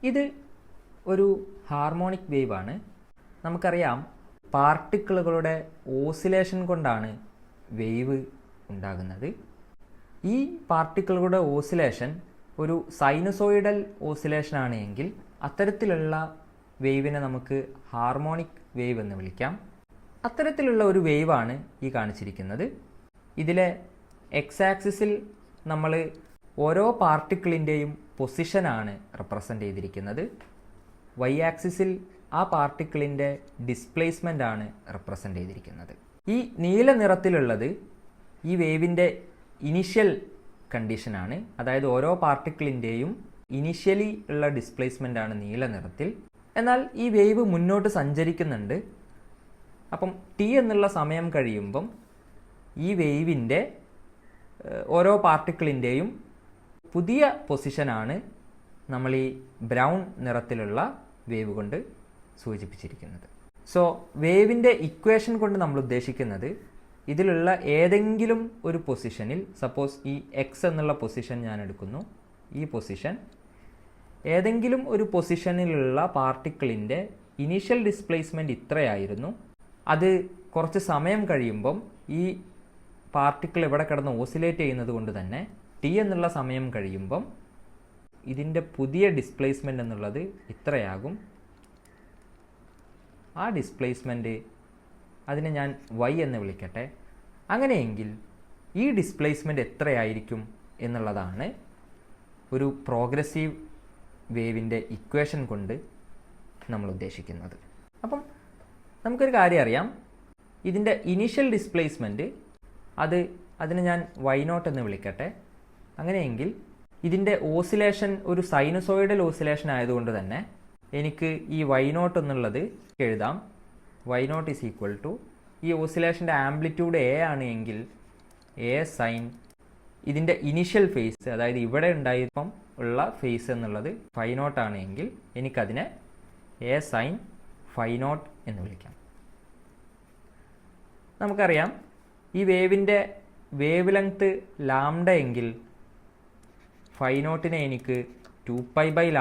ഇത് ഒരു harmonic wave ആണ്. നമുക്കറിയാം പാർട്ടിക്കിളുകളുടെ ഓസിലേഷൻ കൊണ്ടാണ് വേവ് ഉണ്ടാകുന്നത്. ഈ പാർട്ടിക്കിളുകളുടെ ഓസിലേഷൻ ഒരു സൈനുസോയിഡൽ ഓസിലേഷൻ ആണ് എങ്കിൽ അത്തരത്തിലുള്ള വേവിനെ നമുക്ക് ഹാർമോണിക് വേവ് എന്ന് വിളിക്കാം. അത്തരത്തിലുള്ള ഒരു വേവാണ് ഈ കാണിച്ചിരിക്കുന്നത്. ഇതിലെ എക്സ് ആക്സിസിൽ നമ്മൾ ഓരോ പാർട്ടിക്കിളിൻ്റെയും പൊസിഷനാണ് റെപ്രസെൻ്റ് ചെയ്തിരിക്കുന്നത്. വൈ ആക്സിസിൽ ആ പാർട്ടിക്കിളിൻ്റെ ഡിസ്പ്ലേസ്മെൻ്റ് ആണ് റെപ്രസെൻ്റ് ചെയ്തിരിക്കുന്നത്. ഈ നീല നിറത്തിലുള്ളത് ഈ വേവിൻ്റെ ഇനിഷ്യൽ കണ്ടീഷനാണ്. അതായത് ഓരോ പാർട്ടിക്കിളിൻ്റെയും ഇനിഷ്യലി ഉള്ള ഡിസ്പ്ലേസ്മെൻ്റ് ആണ് നീല നിറത്തിൽ. എന്നാൽ ഈ വേവ് മുന്നോട്ട് സഞ്ചരിക്കുന്നുണ്ട്. അപ്പം ടി എന്നുള്ള സമയം കഴിയുമ്പം ഈ വേവിൻ്റെ ഓരോ പാർട്ടിക്കിളിൻ്റെയും പുതിയ പൊസിഷനാണ് നമ്മൾ ഈ ബ്രൗൺ നിറത്തിലുള്ള വേവ് കൊണ്ട് സൂചിപ്പിച്ചിരിക്കുന്നത്. സോ വേവിൻ്റെ ഇക്വേഷൻ കൊണ്ട് നമ്മൾ ഉദ്ദേശിക്കുന്നത് ഇതിലുള്ള ഏതെങ്കിലും ഒരു പൊസിഷനിൽ, സപ്പോസ് ഈ എക്സ് എന്നുള്ള പൊസിഷൻ ഞാൻ എടുക്കുന്നു, ഈ പൊസിഷൻ ഏതെങ്കിലും ഒരു പൊസിഷനിലുള്ള പാർട്ടിക്കിളിൻ്റെ ഇനീഷ്യൽ ഡിസ്പ്ലേസ്മെൻറ്റ് ഇത്രയായിരുന്നു. അത് കുറച്ച് സമയം കഴിയുമ്പം ഈ പാർട്ടിക്കിൾ ഇവിടെ കിടന്ന് ഓസിലേറ്റ് ചെയ്യുന്നത് കൊണ്ട് തന്നെ ടി എന്നുള്ള സമയം കഴിയുമ്പം ഇതിൻ്റെ പുതിയ ഡിസ്പ്ലേസ്മെൻ്റ് എന്നുള്ളത് ഇത്രയാകും. ആ ഡിസ്പ്ലേസ്മെൻറ്റ് അതിനെ ഞാൻ വൈ എന്ന് വിളിക്കട്ടെ. അങ്ങനെയെങ്കിൽ ഈ ഡിസ്പ്ലേസ്മെൻറ്റ് എത്രയായിരിക്കും എന്നുള്ളതാണ് ഒരു പ്രോഗ്രസീവ് വേവിൻ്റെ ഇക്വേഷൻ കൊണ്ട് നമ്മൾ ഉദ്ദേശിക്കുന്നത്. അപ്പം നമുക്കൊരു കാര്യം അറിയാം, ഇതിൻ്റെ ഇനീഷ്യൽ ഡിസ്പ്ലേസ്മെൻറ്റ് അതിനെ ഞാൻ വൈ നോട്ട് എന്ന് വിളിക്കട്ടെ. അങ്ങനെയെങ്കിൽ ഇതിൻ്റെ ഓസിലേഷൻ ഒരു സൈനുസോയിഡൽ ഓസിലേഷൻ ആയതുകൊണ്ട് തന്നെ എനിക്ക് ഈ വൈ നോട്ട് എന്നുള്ളത് എഴുതാം. Y naught is equal to, ഈ ഓസിലേഷൻ്റെ ആംപ്ലിറ്റ്യൂഡ് എ ആണ് എങ്കിൽ എ സൈൻ ഇതിൻ്റെ ഇനീഷ്യൽ ഫേസ്, അതായത് ഇവിടെ ഉണ്ടായപ്പം ഉള്ള ഫേസ് എന്നുള്ളത് ഫൈ നോട്ട് ആണ് എങ്കിൽ എനിക്കതിനെ എ സൈൻ ഫൈ നോട്ട് എന്ന് വിളിക്കാം. നമുക്കറിയാം ഈ വേവിൻ്റെ വേവ് ലെങ്ത് ലാംഡ എങ്കിൽ ഫൈ നോട്ടിനെ എനിക്ക് 2π/λ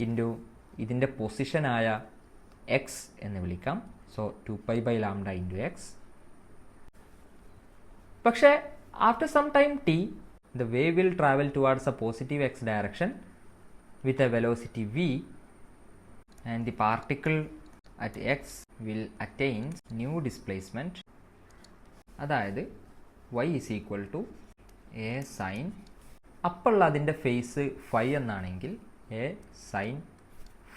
ഇൻറ്റു ഇതിൻ്റെ പൊസിഷനായ എക്സ് എന്ന് വിളിക്കാം. So 2π/λ into X. പക്ഷേ after some time T the wave will travel towards a positive x direction with a velocity v, and the particle at x will attain new displacement. അതായത് y is equal to a sin, അപ്പോൾ അതിൻ്റെ face phi എന്നാണെങ്കിൽ a sin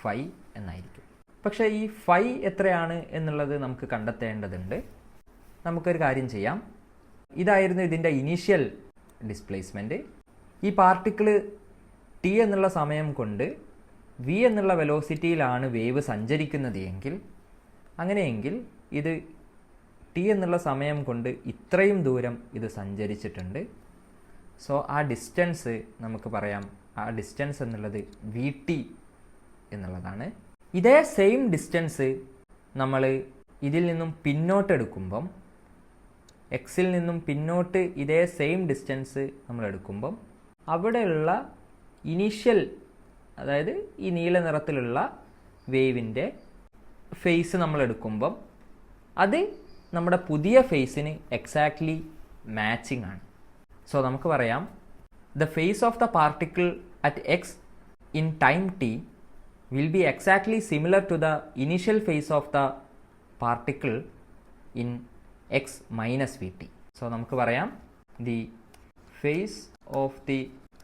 phi എന്നായിരിക്കും. പക്ഷേ ഈ phi എത്രയാണ് എന്നുള്ളത് നമുക്ക് കണ്ടെത്തേണ്ടതുണ്ട്. നമുക്കൊരു കാര്യം ചെയ്യാം. ഇതായിരുന്നു ഇതിൻ്റെ ഇനീഷ്യൽ ഡിസ്പ്ലേസ്മെൻറ്റ്. ഈ പാർട്ടിക്കിള് ടി എന്നുള്ള സമയം കൊണ്ട് വി എന്നുള്ള വെലോസിറ്റിയിലാണ് വേവ് സഞ്ചരിക്കുന്നത് എങ്കിൽ, അങ്ങനെയെങ്കിൽ ഇത് ടി എന്നുള്ള സമയം കൊണ്ട് ഇത്രയും ദൂരം ഇത് സഞ്ചരിച്ചിട്ടുണ്ട്. സോ ആ ഡിസ്റ്റൻസ് നമുക്ക് പറയാം, ആ ഡിസ്റ്റൻസ് എന്നുള്ളത് വി ടി എന്നുള്ളതാണ്. ഇതേ സെയിം ഡിസ്റ്റൻസ് നമ്മൾ ഇതിൽ നിന്നും പിന്നോട്ടെടുക്കുമ്പം, എക്സിൽ നിന്നും പിന്നോട്ട് ഇതേ സെയിം ഡിസ്റ്റൻസ് നമ്മൾ എടുക്കുമ്പം അവിടെയുള്ള ഇനീഷ്യൽ, അതായത് ഈ നീല നിറത്തിലുള്ള വേവിൻ്റെ ഫേസ് നമ്മൾ എടുക്കുമ്പം അത് നമ്മുടെ പുതിയ ഫേസിന് എക്സാക്ട്ലി മാച്ചിങ് ആണ്. സോ നമുക്ക് പറയാം, the phase of the particle at X in time T will be exactly similar to the initial phase of the particle in X minus V T. So നമുക്ക് പറയാം, the phase of the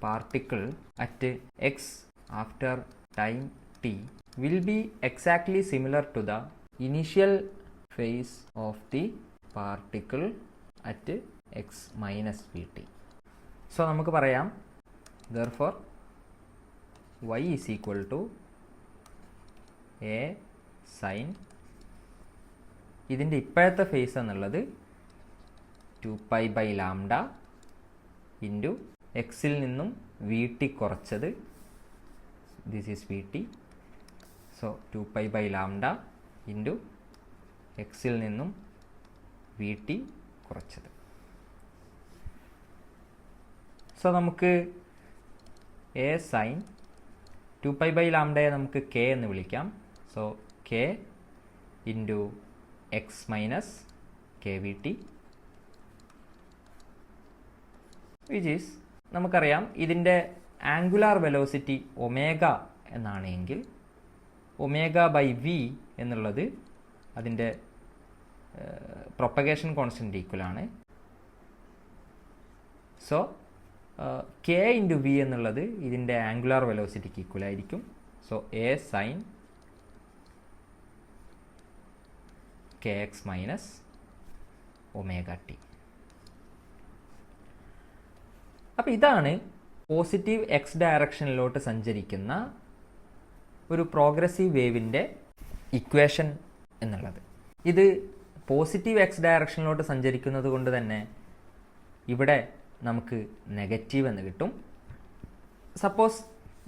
particle at X after time T will be exactly similar to the initial phase of the particle at X minus V T. So നമുക്ക് പറയാം, therefore y is equal to a sin, ഇതിൻ്റെ ഇപ്പോഴത്തെ face എന്നുള്ളത് 2π/λ into എക്സിൽ നിന്നും V T കുറച്ചത്, this is V T. So 2π/λ into എക്സിൽ നിന്നും വി ടി കുറച്ചത്. സോ നമുക്ക് എ സൈൻ 2π/λയെ നമുക്ക് k എന്ന് വിളിക്കാം. So k into X minus K V T, which is നമുക്കറിയാം ഇതിൻ്റെ ആംഗുലാർ വെലോസിറ്റി ഒമേഗ എന്നാണ് എങ്കിൽ ω/v എന്നുള്ളത് അതിൻ്റെ പ്രൊപ്പഗേഷൻ കോൺസ്റ്റൻറ്റ് ഈക്വലാണ്. സോ k ഇൻറ്റു v എന്നുള്ളത് ഇതിൻ്റെ ആംഗുലാർ വെലോസിറ്റിക്ക് ഈക്വൽ ആയിരിക്കും. So a sine kx minus ω/t. അപ്പോൾ ഇതാണ് പോസിറ്റീവ് എക്സ് ഡയറക്ഷനിലോട്ട് സഞ്ചരിക്കുന്ന ഒരു പ്രോഗ്രസീവ് വേവിൻ്റെ ഇക്വേഷൻ എന്നുള്ളത്. ഇത് പോസിറ്റീവ് എക്സ് ഡയറക്ഷനിലോട്ട് സഞ്ചരിക്കുന്നത് കൊണ്ട് തന്നെ ഇവിടെ നമുക്ക് നെഗറ്റീവ് എന്ന് കിട്ടും. സപ്പോസ്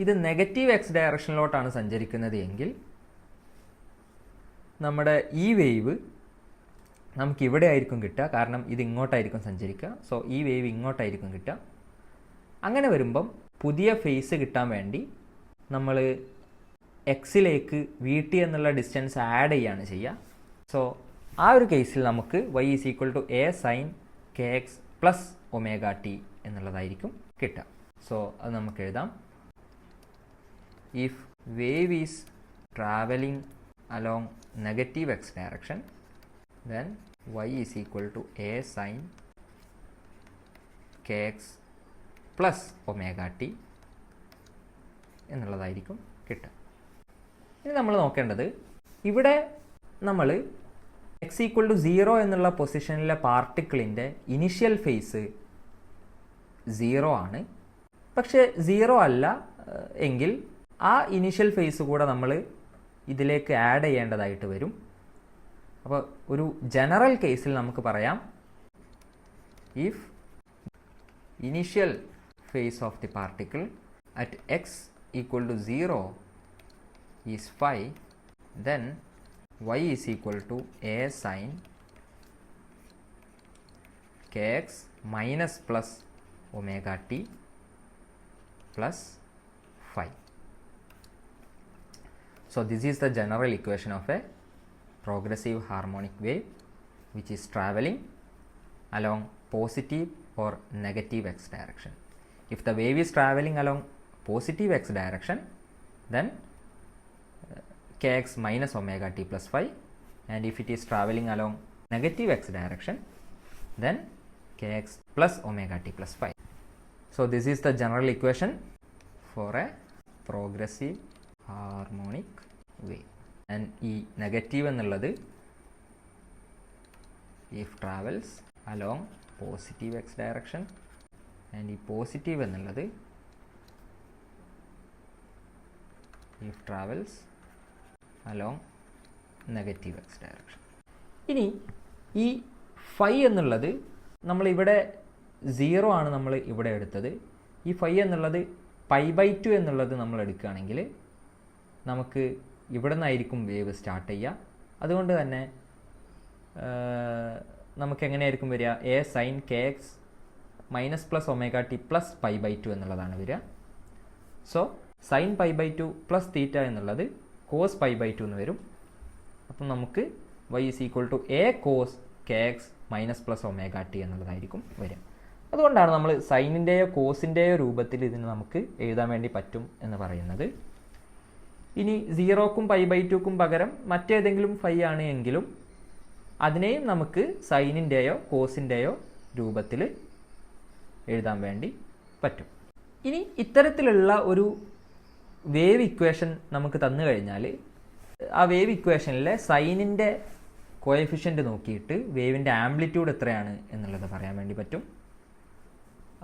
ഇത് നെഗറ്റീവ് എക്സ് ഡയറക്ഷനിലോട്ടാണ് സഞ്ചരിക്കുന്നത് എങ്കിൽ നമ്മുടെ ഈ വേവ് നമുക്ക് ഇവിടെ ആയിരിക്കും കിട്ടുക, കാരണം ഇത് ഇങ്ങോട്ടായിരിക്കും സഞ്ചരിക്കുക. സോ ഈ വേവ് ഇങ്ങോട്ടായിരിക്കും കിട്ടുക. അങ്ങനെ വരുമ്പം പുതിയ ഫേസ് കിട്ടാൻ വേണ്ടി നമ്മൾ എക്സിലേക്ക് വി ടി എന്നുള്ള ഡിസ്റ്റൻസ് ആഡ് ചെയ്യുകയാണ് ചെയ്യുക. സോ ആ ഒരു കേസിൽ നമുക്ക് y = a sin kx plus ω/t എന്നുള്ളതായിരിക്കും കിട്ടുക. സോ അത് നമുക്ക് എഴുതാം. If wave is travelling along negative X direction then y = a sin kx plus ω/t എന്നുള്ളതായിരിക്കും കിട്ടുക. ഇനി നമ്മൾ നോക്കേണ്ടത്, ഇവിടെ നമ്മൾ x = 0 എന്നുള്ള പൊസിഷനിലെ പാർട്ടിക്കിളിൻ്റെ ഇനിഷ്യൽ ഫേസ് 0 ആണ്. പക്ഷേ 0 അല്ല എങ്കിൽ ആ ഇനിഷ്യൽ ഫേസ് കൂടെ നമ്മൾ ഇതിലേക്ക് ആഡ് ചെയ്യേണ്ടതായിട്ട് വരും. അപ്പോൾ ഒരു ജനറൽ കേസിൽ നമുക്ക് പറയാം, if initial phase of the particle at x = 0 is phi, then y = a sin kx minus plus ω/t plus phi. So this is the general equation of a progressive harmonic wave which is traveling along positive or negative x direction. If the wave is traveling along positive x direction, then kx minus ω/t plus phi, and if it is traveling along negative x direction, then kx plus ω/t plus phi. So this is the general equation for a progressive harmonic wave. And ഈ negative എന്നുള്ളത് if travels along positive x direction, and ഈ positive എന്നുള്ളത് if travels along negative x direction. ഇനി ഈ phi എന്നുള്ളത് നമ്മളിവിടെ 0 ആണ് നമ്മൾ ഇവിടെ എടുത്തത്. ഈ phi എന്നുള്ളത് π/2 എന്നുള്ളത് നമ്മൾ എടുക്കുകയാണെങ്കിൽ നമുക്ക് ഇവിടെ നിന്നായിരിക്കും വേവ് സ്റ്റാർട്ട് ചെയ്യുക. അതുകൊണ്ട് തന്നെ നമുക്ക് എങ്ങനെയായിരിക്കും വരിക, a sin kx minus plus ω/t plus π/2 എന്നുള്ളതാണ് വരിക. സോ sin π/2 പ്ലസ് തീറ്റ എന്നുള്ളത് cos π/2 എന്ന് വരും. അപ്പം നമുക്ക് y = a cos kx minus plus ω/t എന്നുള്ളതായിരിക്കും വരിക. അതുകൊണ്ടാണ് നമ്മൾ സൈനിൻ്റെയോ കോസിൻ്റെയോ രൂപത്തിൽ ഇതിന് നമുക്ക് എഴുതാൻ വേണ്ടി പറ്റും എന്ന് പറയുന്നത്. ഇനി 0ക്കും π/2ക്കും പകരം മറ്റേതെങ്കിലും ഫൈ ആണ് എങ്കിലും അതിനെയും നമുക്ക് സൈനിൻ്റെയോ കോസിൻ്റെയോ രൂപത്തിൽ എഴുതാൻ വേണ്ടി പറ്റും. ഇനി ഇത്തരത്തിലുള്ള ഒരു വേവ് ഇക്വേഷൻ നമുക്ക് തന്നു കഴിഞ്ഞാൽ ആ വേവ് ഇക്വേഷനിലെ സൈനിൻ്റെ കോഎഫിഷ്യൻ്റ് നോക്കിയിട്ട് വേവിൻ്റെ ആംപ്ലിറ്റ്യൂഡ് എത്രയാണ് എന്നുള്ളത് പറയാൻ വേണ്ടി പറ്റും.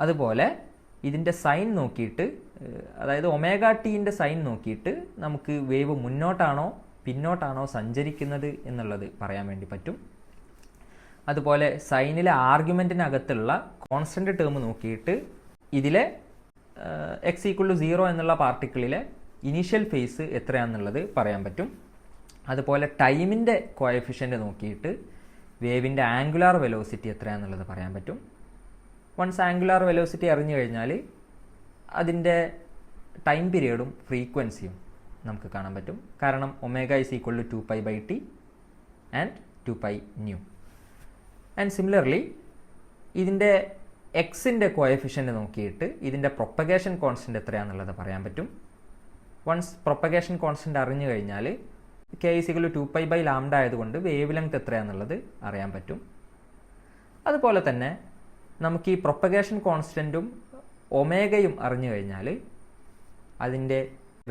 അതുപോലെ ഇതിൻ്റെ സൈൻ നോക്കിയിട്ട്, അതായത് ω/tൻ്റെ സൈൻ നോക്കിയിട്ട് നമുക്ക് വേവ് മുന്നോട്ടാണോ പിന്നോട്ടാണോ സഞ്ചരിക്കുന്നത് എന്നുള്ളത് പറയാൻ വേണ്ടി പറ്റും. അതുപോലെ സൈനിലെ ആർഗ്യുമെൻറ്റിനകത്തുള്ള കോൺസ്റ്റൻ്റ് ടേം നോക്കിയിട്ട് ഇതിലെ x = 0 എന്നുള്ള പാർട്ടിക്കിളിലെ ഇനീഷ്യൽ ഫേസ് എത്രയാണെന്നുള്ളത് പറയാൻ പറ്റും. അതുപോലെ ടൈമിൻ്റെ കോഎഫിഷ്യൻ്റ് നോക്കിയിട്ട് വേവിൻ്റെ ആംഗുലാർ വെലോസിറ്റി എത്രയാണെന്നുള്ളത് പറയാൻ പറ്റും. വൺസ് ആംഗുലാർ വെലോസിറ്റി അറിഞ്ഞു കഴിഞ്ഞാൽ അതിൻ്റെ ടൈം പീരിയഡും ഫ്രീക്വൻസിയും നമുക്ക് കാണാൻ പറ്റും. കാരണം omega is equal to 2π/t and 2π nu. And similarly ഇതിൻ്റെ എക്സിൻ്റെ കോഎഫിഷ്യൻ്റ് നോക്കിയിട്ട് ഇതിൻ്റെ പ്രൊപ്പഗേഷൻ കോൺസ്റ്റൻറ്റ് എത്രയാണെന്നുള്ളത് പറയാൻ പറ്റും. വൺസ് പ്രൊപ്പഗേഷൻ കോൺസ്റ്റൻറ്റ് അറിഞ്ഞു കഴിഞ്ഞാൽ k ഈസ് ഈക്വൽ ടു 2π/λ ആയതുകൊണ്ട് വേവ് ലെങ്ത് എത്രയാണെന്നുള്ളത് അറിയാൻ പറ്റും. അതുപോലെ തന്നെ നമുക്ക് ഈ പ്രൊപ്പഗേഷൻ കോൺസ്റ്റൻറ്റും ഒമേഗയും അറിഞ്ഞു കഴിഞ്ഞാൽ അതിൻ്റെ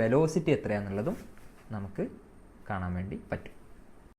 വെലോസിറ്റി എത്രയാണെന്നുള്ളതും നമുക്ക് കാണാൻ വേണ്ടി പറ്റും.